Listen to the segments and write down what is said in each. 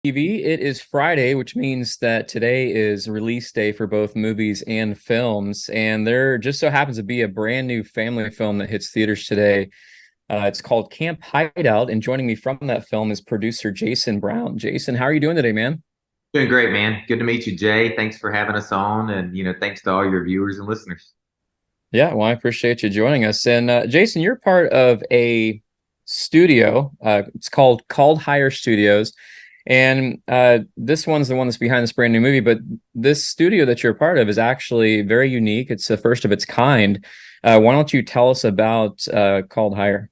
KBTV. It is Friday, which means that today is release day for both movies and films. And there just so happens to be a brand new family film that hits theaters today. It's called Camp Hideout. And joining me from that film is producer Jason Brown. Jason, how are you doing today, man? Doing great, man. Good to meet you, Jay. Thanks for having us on, and thanks to all your viewers and listeners. Yeah, well, I appreciate you joining us. And Jason, you're part of a studio. It's called Higher Studios. And this one's the one that's behind this brand new movie, but this studio that you're a part of is actually very unique. It's the first of its kind. Why don't you tell us about Called Higher?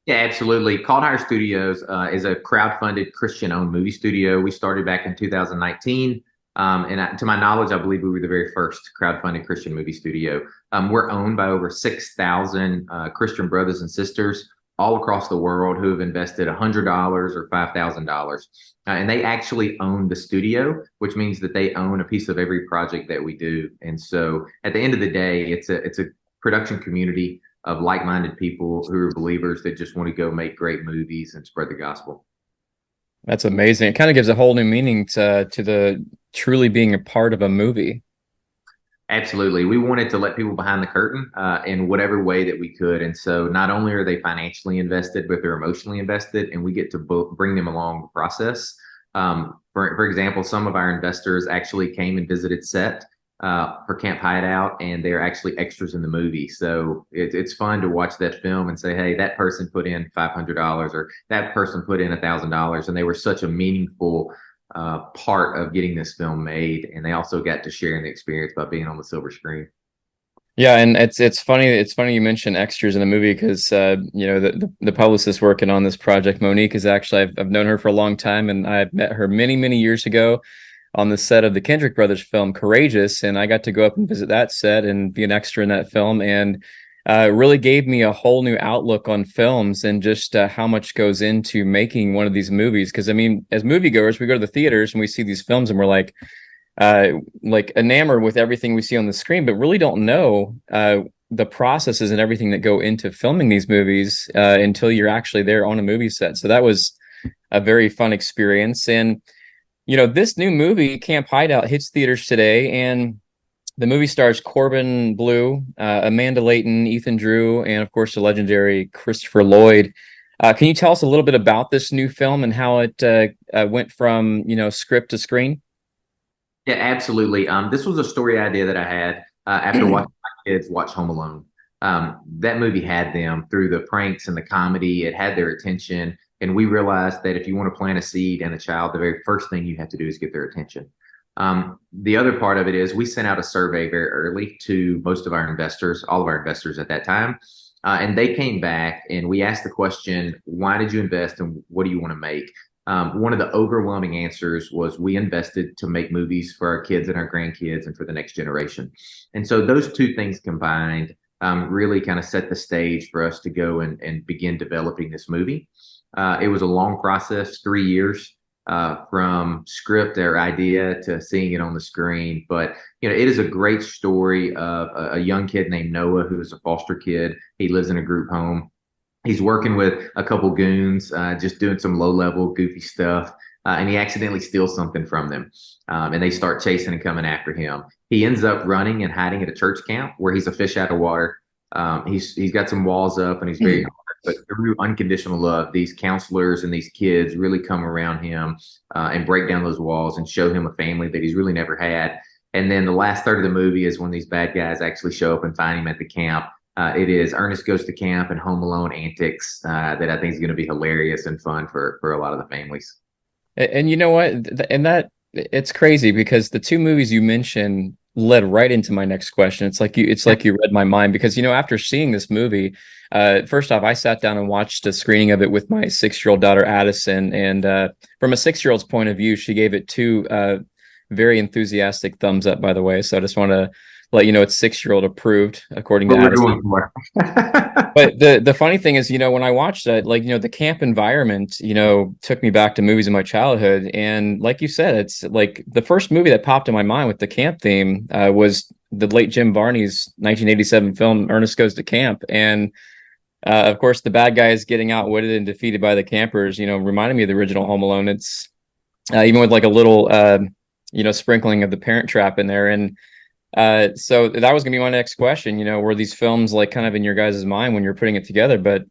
Yeah, absolutely. Called Higher Studios is a crowd-funded Christian-owned movie studio. We started back in 2019, to my knowledge, I believe we were the very first crowd-funded Christian movie studio. We're owned by over 6,000 Christian brothers and sisters all across the world who have invested $100 or $5,000. And they actually own the studio, which means that they own a piece of every project that we do. And so at the end of the day, it's a production community of like-minded people who are believers that just want to go make great movies and spread the gospel. That's amazing. It kind of gives a whole new meaning to the truly being a part of a movie. Absolutely. We wanted to let people behind the curtain in whatever way that we could. And so not only are they financially invested, but they're emotionally invested, and we get to bring them along the process. For example, some of our investors actually came and visited set for Camp Hideout, and they're actually extras in the movie. So it's fun to watch that film and say, hey, that person put in $500 or that person put in $1,000, and they were such a meaningful part of getting this film made, and they also got to share in the experience by being on the silver screen. Yeah, and it's funny. It's funny you mentioned extras in the movie because the publicist working on this project, Monique, is actually I've known her for a long time, and I've met her many years ago on the set of the Kendrick brothers film Courageous, and I got to go up and visit that set and be an extra in that film, and really gave me a whole new outlook on films and just how much goes into making one of these movies. Because I mean, as moviegoers, we go to the theaters and we see these films and we're like enamored with everything we see on the screen, but really don't know the processes and everything that go into filming these movies until you're actually there on a movie set. So that was a very fun experience. And this new movie, Camp Hideout, hits theaters today, and the movie stars Corbin Bleu, Amanda Leighton, Ethan Drew, and of course the legendary Christopher Lloyd. Can you tell us a little bit about this new film and how it went from script to screen? Yeah, absolutely. This was a story idea that I had after watching my kids watch Home Alone. That movie had them through the pranks and the comedy. It had their attention. And we realized that if you want to plant a seed in a child, the very first thing you have to do is get their attention. The other part of it is we sent out a survey very early to most of our investors, all of our investors at that time. And they came back and we asked the question, why did you invest and what do you want to make? One of the overwhelming answers was we invested to make movies for our kids and our grandkids and for the next generation. And so those two things combined really kind of set the stage for us to go and begin developing this movie. It was a long process, 3 years from script or idea to seeing it on the screen. But, it is a great story of a young kid named Noah, who is a foster kid. He lives in a group home. He's working with a couple goons, just doing some low-level goofy stuff, and he accidentally steals something from them, and they start chasing and coming after him. He ends up running and hiding at a church camp where he's a fish out of water. He's got some walls up, and he's very hard, but through unconditional love, these counselors and these kids really come around him and break down those walls and show him a family that he's really never had. And then the last third of the movie is when these bad guys actually show up and find him at the camp. It is Ernest Goes to Camp and Home Alone antics that I think is going to be hilarious and fun for a lot of the families. And you know what? And that it's crazy because the two movies you mentioned led right into my next question. It's like you read my mind because after seeing this movie, first off, I sat down and watched a screening of it with my 6-year-old daughter Addison, and from a 6-year-old's point of view, she gave it two very enthusiastic thumbs up. By the way, so I just want to let you know it's 6-year-old approved according to What we're Addison. going for. But the funny thing is, when I watched that, the camp environment, took me back to movies in my childhood. And like you said, it's like the first movie that popped in my mind with the camp theme was the late Jim Varney's 1987 film Ernest Goes to Camp. And of course, the bad guys getting outwitted and defeated by the campers, reminded me of the original Home Alone. even with like a little sprinkling of the Parent Trap in there. And so that was gonna be my next question. Were these films like kind of in your guys' mind when you're putting it together? But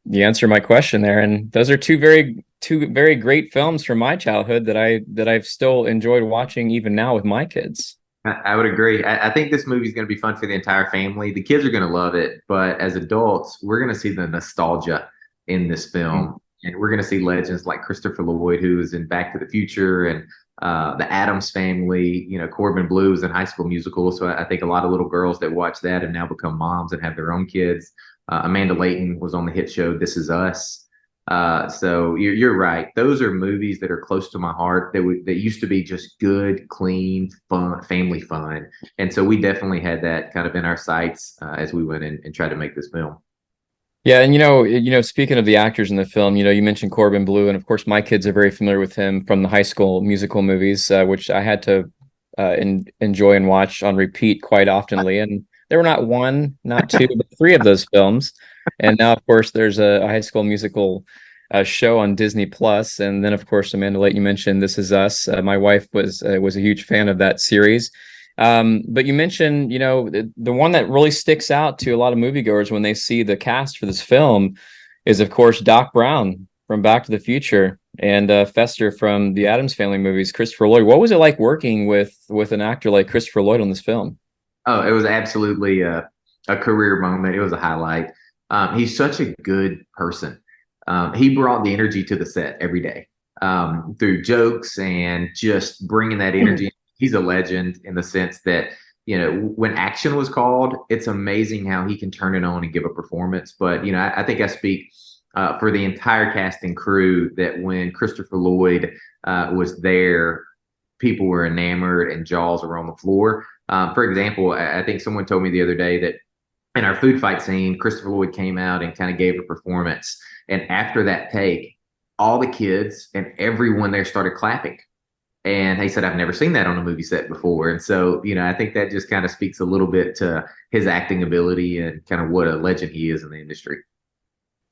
you answered my question there, and those are two very great films from my childhood that I've still enjoyed watching even now with my kids. I would agree. I think this movie is going to be fun for the entire family. The kids are going to love it, but as adults, we're going to see the nostalgia in this Mm. film, and we're going to see legends like Christopher Lloyd, who is in Back to the Future, and the Addams Family. Corbin Bleu is in High School Musical, so I think a lot of little girls that watch that have now become moms and have their own kids. Amanda Leighton was on the hit show This Is Us. So you're right. Those are movies that are close to my heart that used to be just good, clean, fun, family fun. And so we definitely had that kind of in our sights as we went in and tried to make this film. Yeah, and speaking of the actors in the film, you mentioned Corbin Bleu, and of course, my kids are very familiar with him from the High School Musical movies, which I had to enjoy and watch on repeat quite oftenly. And there were not one, not two, but three of those films. And now, of course, there's a High School Musical show on Disney Plus, and then, of course, Amanda Lake, you mentioned This Is Us. My wife was a huge fan of that series. But you mentioned, the one that really sticks out to a lot of moviegoers when they see the cast for this film is, of course, Doc Brown from Back to the Future and Fester from the Addams Family movies, Christopher Lloyd. What was it like working with an actor like Christopher Lloyd on this film? Oh, it was absolutely a career moment. It was a highlight. He's such a good person. He brought the energy to the set every day through jokes and just bringing that energy. He's a legend in the sense that, when action was called, it's amazing how he can turn it on and give a performance. But, I think I speak for the entire cast and crew that when Christopher Lloyd was there, people were enamored and jaws were on the floor. For example, I think someone told me the other day that in our food fight scene, Christopher Lloyd came out and kind of gave a performance. And after that take, all the kids and everyone there started clapping. And he said, I've never seen that on a movie set before. And so, I think that just kind of speaks a little bit to his acting ability and kind of what a legend he is in the industry.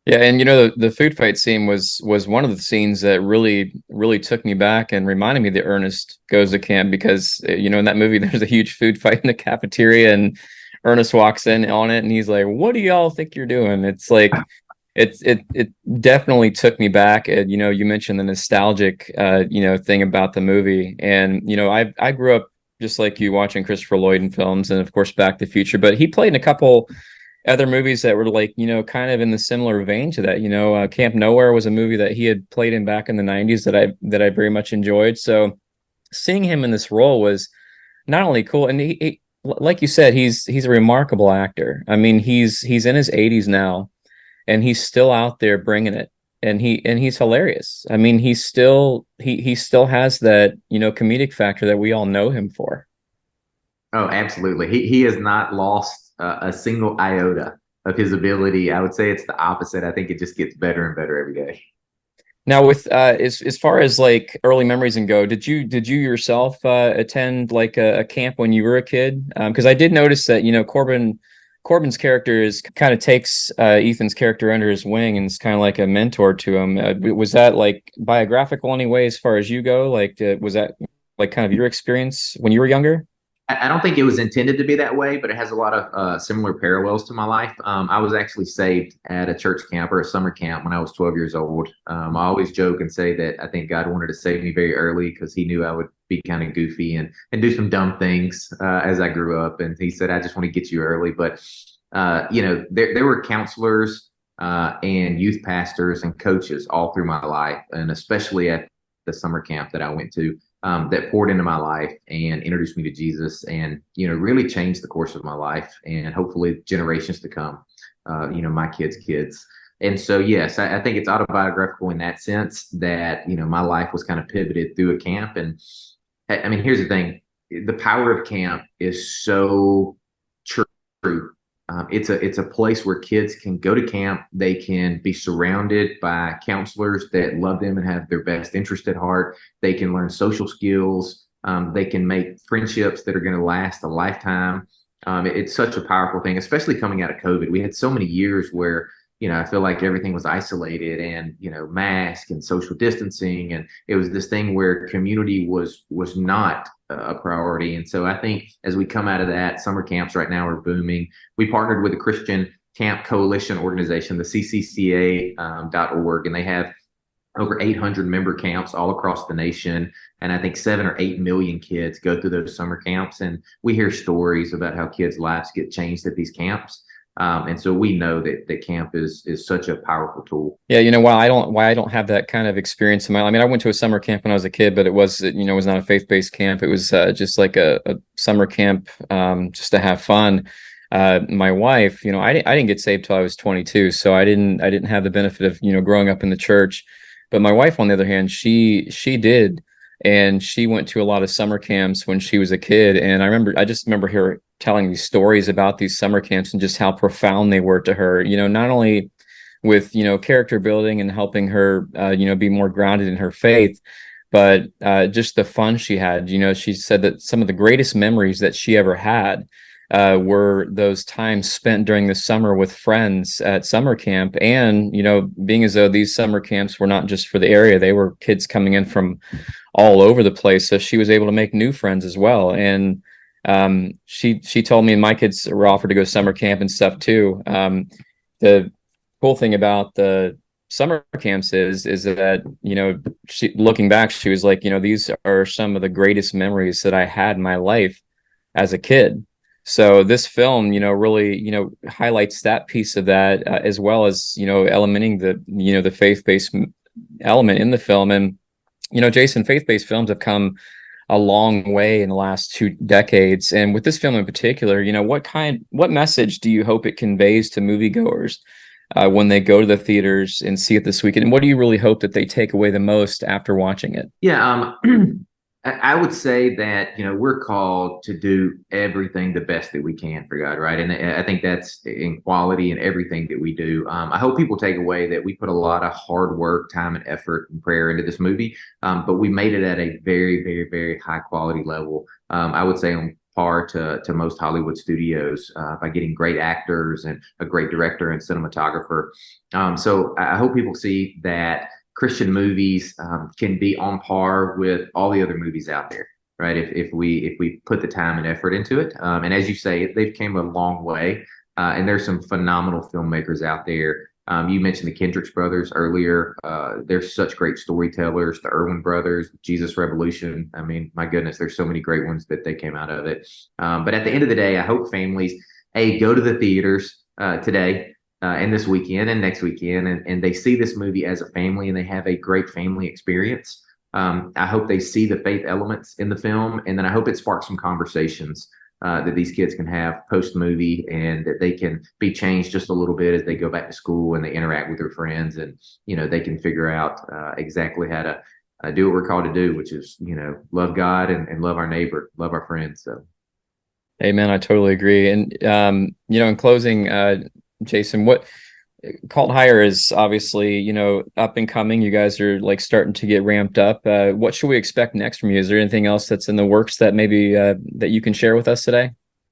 Yeah, and the food fight scene was one of the scenes that really took me back and reminded me that Ernest Goes to Camp because in that movie there's a huge food fight in the cafeteria and Ernest walks in on it and he's like, "What do y'all think you're doing?" It's like it definitely took me back. And you mentioned the nostalgic thing about the movie, and I grew up just like you watching Christopher Lloyd in films and of course Back to the Future, but he played in a couple other movies that were like, kind of in the similar vein to that. Camp Nowhere was a movie that he had played in back in the 90s that I very much enjoyed. So seeing him in this role was not only cool, and he like you said, he's a remarkable actor. I mean, he's in his 80s now, and he's still out there bringing it, and he's hilarious. I mean, he still has that comedic factor that we all know him for. Oh, absolutely. He has not lost a single iota of his ability. I would say it's the opposite. I think it just gets better and better every day. Now, with as far as like early memories and go, did you yourself attend like a camp when you were a kid? Because I did notice that Corbin's character is kind of takes Ethan's character under his wing and is kind of like a mentor to him. Was that like biographical anyway, as far as you go? Like, was that like kind of your experience when you were younger? I don't think it was intended to be that way, but it has a lot of similar parallels to my life. I was actually saved at a church camp or a summer camp when I was 12 years old. I always joke and say that I think God wanted to save me very early because he knew I would be kind of goofy and do some dumb things as I grew up. And he said, I just want to get you early. But, there were counselors and youth pastors and coaches all through my life, and especially at the summer camp that I went to that poured into my life and introduced me to Jesus and, really changed the course of my life and hopefully generations to come, my kids. And so, yes, I think it's autobiographical in that sense that, my life was kind of pivoted through a camp. And I mean, here's the thing. The power of camp is so true. It's a place where kids can go to camp. They can be surrounded by counselors that love them and have their best interest at heart. They can learn social skills. They can make friendships that are going to last a lifetime. It's such a powerful thing, especially coming out of COVID. We had so many years where, I feel like everything was isolated and, mask and social distancing. And it was this thing where community was not a priority. And so I think as we come out of that, summer camps right now are booming. We partnered with a Christian Camp Coalition organization, the CCCA.org, and they have over 800 member camps all across the nation. And I think 7 or 8 million kids go through those summer camps. And we hear stories about how kids' lives get changed at these camps. And so we know that camp is such a powerful tool. Yeah, why I don't have that kind of experience in my. I mean, I went to a summer camp when I was a kid, but it was not a faith-based camp. It was just like a summer camp, just to have fun. My wife, I didn't get saved till I was 22, so I didn't have the benefit of growing up in the church. But my wife, on the other hand, she did, and she went to a lot of summer camps when she was a kid. And I just remember her telling these stories about these summer camps and just how profound they were to her. Not only with character building and helping her be more grounded in her faith, but just the fun she had. She said that some of the greatest memories that she ever had were those times spent during the summer with friends at summer camp. And being as though these summer camps were not just for the area, they were kids coming in from all over the place, so she was able to make new friends as well. And she told me, and my kids were offered to go summer camp and stuff too. The cool thing about the summer camps is that she, looking back, she was like, these are some of the greatest memories that I had in my life as a kid. So this film, really, highlights that piece of that, as well as, elementing the faith-based element in the film. And, Jason, faith-based films have come a long way in the last 2 decades. And with this film in particular, what message do you hope it conveys to moviegoers when they go to the theaters and see it this weekend? And what do you really hope that they take away the most after watching it? Yeah, I would say that, we're called to do everything the best that we can for God, right? And I think that's in quality in everything that we do. I hope people take away that we put a lot of hard work, time, and effort and prayer into this movie, but we made it at a very, very, very high quality level. I would say on par to most Hollywood studios by getting great actors and a great director and cinematographer. So I hope people see that Christian movies can be on par with all the other movies out there, right? If we put the time and effort into it, and as you say, they've came a long way, and there's some phenomenal filmmakers out there. You mentioned the Kendricks brothers earlier. They're such great storytellers. The Irwin brothers, Jesus Revolution. I mean, my goodness, there's so many great ones that they came out of it. But at the end of the day, I hope families, go to the theaters today. And this weekend and next weekend, and they see this movie as a family and they have a great family experience. I hope they see the faith elements in the film, and then I hope it sparks some conversations that these kids can have post movie, and that they can be changed just a little bit as they go back to school and they interact with their friends, and they can figure out exactly how to do what we're called to do, which is love God and love our neighbor, love our friends. So, Amen. I totally agree. And in closing, Jason, what Cult Hire is obviously, up and coming. You guys are like starting to get ramped up. What should we expect next from you? Is there anything else that's in the works that maybe that you can share with us today?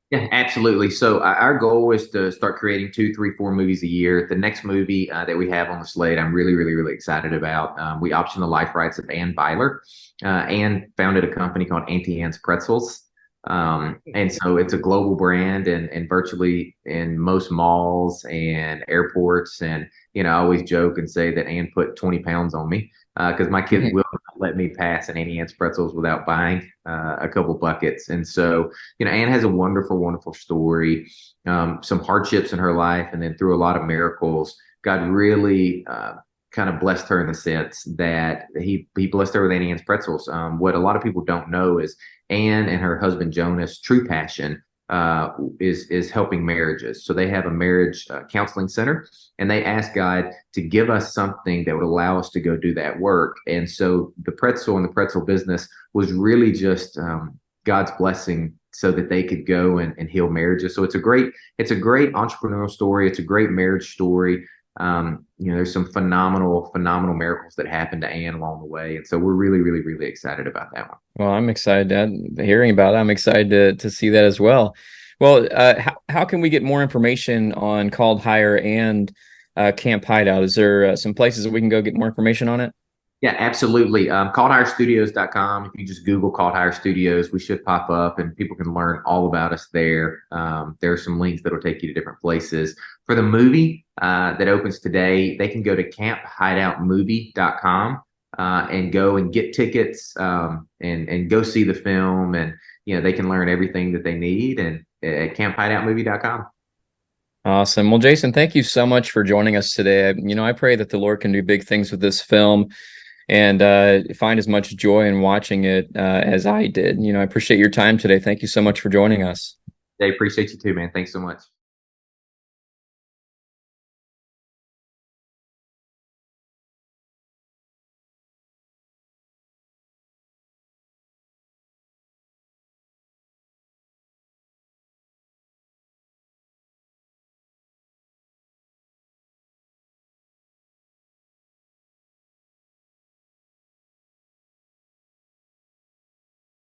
Yeah, absolutely. So our goal is to start creating 2, 3, 4 movies a year. The next movie that we have on the slate, I'm really, really, really excited about. We optioned the life rights of Ann Byler. Ann founded a company called Auntie Anne's Pretzels. And so it's a global brand and virtually in most malls and airports. And, I always joke and say that Ann put 20 pounds on me because my kids will not let me pass an Auntie Anne's pretzels without buying a couple buckets. And so, Ann has a wonderful, wonderful story, some hardships in her life. And then through a lot of miracles, God really kind of blessed her in the sense that he blessed her with Auntie Anne's pretzels. What a lot of people don't know is Anne and her husband Jonas' true passion is helping marriages. So they have a marriage counseling center, and they asked God to give us something that would allow us to go do that work. And so the pretzel and the pretzel business was really just God's blessing so that they could go and heal marriages. So it's a great entrepreneurial story. It's a great marriage story. There's some phenomenal miracles that happened to Anne along the way. And so we're really, really, really excited about that one. Well, I'm excited hearing about it. I'm excited to see that as well. Well, how can we get more information on Called Hire and Camp Hideout. Is there some places that we can go get more information on it? Yeah, absolutely. CalledHireStudios.com. If you just Google Called Hire Studios, we should pop up and people can learn all about us there. There are some links that'll take you to different places. For the movie that opens today, they can go to CampHideoutMovie.com and go and get tickets and go see the film. And, they can learn everything that they need and at CampHideoutMovie.com. Awesome. Well, Jason, thank you so much for joining us today. I pray that the Lord can do big things with this film and find as much joy in watching it as I did. I appreciate your time today. Thank you so much for joining us. They appreciate you too, man. Thanks so much.